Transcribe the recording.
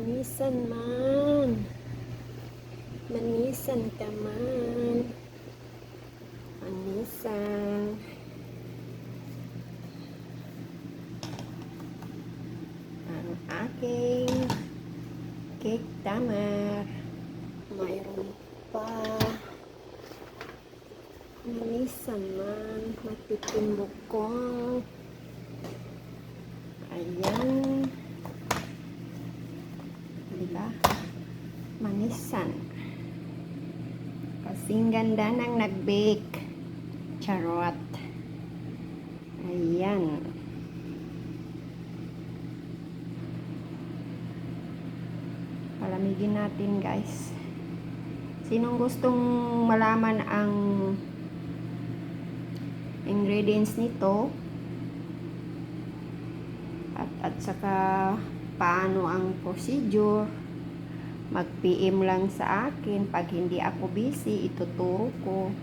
Manisan man. Manisan ka man. Manisan. Ang aking cake tamar. Mayroon pa. Manisan man. Matitimbok ko. Ayan. Diba? Manisan. Kasing ganda ng nag-bake. Charot. Ayan. Palamigin natin, guys. Sinong gustong malaman ang ingredients nito at saka paano ang procedure, mag-PM lang sa akin. Pag hindi ako busy, ituturo ko.